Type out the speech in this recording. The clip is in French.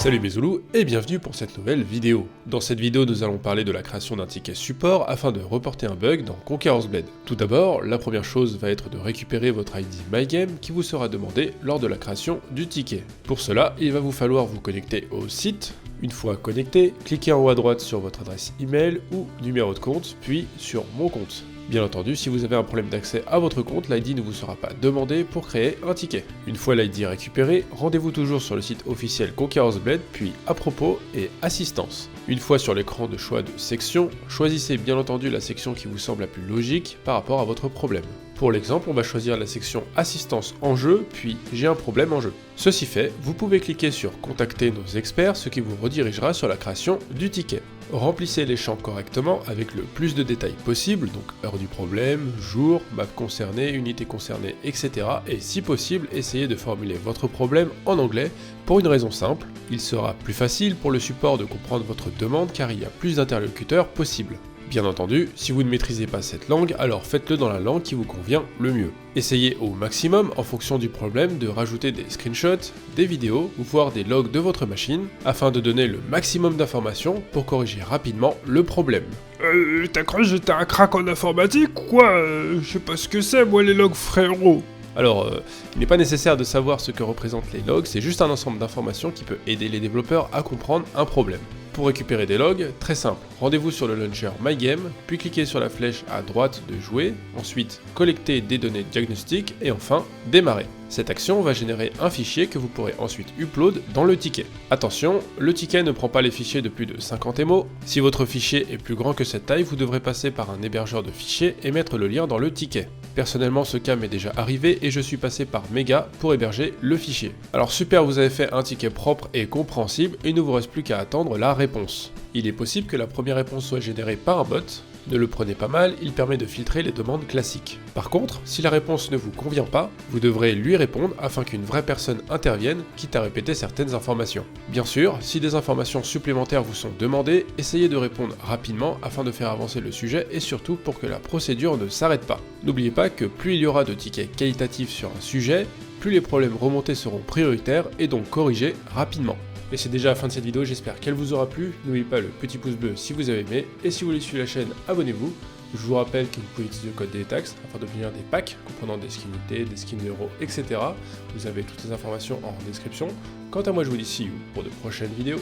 Salut mes Zoulous et bienvenue pour cette nouvelle vidéo. Dans cette vidéo, nous allons parler de la création d'un ticket support afin de reporter un bug dans Conqueror's Blade. Tout d'abord, la première chose va être de récupérer votre ID MyGame qui vous sera demandé lors de la création du ticket. Pour cela, il va vous falloir vous connecter au site. Une fois connecté, cliquez en haut à droite sur votre adresse email ou numéro de compte, puis sur Mon compte. Bien entendu, si vous avez un problème d'accès à votre compte, l'ID ne vous sera pas demandé pour créer un ticket. Une fois l'ID récupéré, rendez-vous toujours sur le site officiel Conqueror's Blade, puis à propos et assistance. Une fois sur l'écran de choix de section, choisissez bien entendu la section qui vous semble la plus logique par rapport à votre problème. Pour l'exemple, on va choisir la section assistance en jeu, puis j'ai un problème en jeu. Ceci fait, vous pouvez cliquer sur contacter nos experts, ce qui vous redirigera sur la création du ticket. Remplissez les champs correctement avec le plus de détails possible, donc heure du problème, jour, map concernée, unité concernée, etc. Et si possible, essayez de formuler votre problème en anglais pour une raison simple, il sera plus facile pour le support de comprendre votre demande car il y a plus d'interlocuteurs possibles. Bien entendu, si vous ne maîtrisez pas cette langue, alors faites-le dans la langue qui vous convient le mieux. Essayez au maximum, en fonction du problème, de rajouter des screenshots, des vidéos, voire des logs de votre machine, afin de donner le maximum d'informations pour corriger rapidement le problème. T'as cru que j'étais un crack en informatique ou quoi Je sais pas ce que c'est, moi, les logs, frérot. Alors, il n'est pas nécessaire de savoir ce que représentent les logs, c'est juste un ensemble d'informations qui peut aider les développeurs à comprendre un problème. Pour récupérer des logs, très simple, rendez-vous sur le launcher MyGame, puis cliquez sur la flèche à droite de jouer, ensuite collecter des données diagnostiques et enfin démarrer. Cette action va générer un fichier que vous pourrez ensuite upload dans le ticket. Attention, le ticket ne prend pas les fichiers de plus de 50 MO. Si votre fichier est plus grand que cette taille, vous devrez passer par un hébergeur de fichiers et mettre le lien dans le ticket. Personnellement, ce cas m'est déjà arrivé et je suis passé par Mega pour héberger le fichier. Alors super, vous avez fait un ticket propre et compréhensible, et il ne vous reste plus qu'à attendre la réponse. Il est possible que la première réponse soit générée par un bot. Ne le prenez pas mal, il permet de filtrer les demandes classiques. Par contre, si la réponse ne vous convient pas, vous devrez lui répondre afin qu'une vraie personne intervienne, quitte à répéter certaines informations. Bien sûr, si des informations supplémentaires vous sont demandées, essayez de répondre rapidement afin de faire avancer le sujet et surtout pour que la procédure ne s'arrête pas. N'oubliez pas que plus il y aura de tickets qualitatifs sur un sujet, plus les problèmes remontés seront prioritaires et donc corrigés rapidement. Et c'est déjà la fin de cette vidéo, j'espère qu'elle vous aura plu. N'oubliez pas le petit pouce bleu si vous avez aimé, et si vous voulez suivre la chaîne, abonnez-vous. Je vous rappelle que vous pouvez utiliser le code DELETAX afin d'obtenir des packs comprenant des skins unités, des skins d'euros, etc. Vous avez toutes les informations en description. Quant à moi, je vous dis see you pour de prochaines vidéos.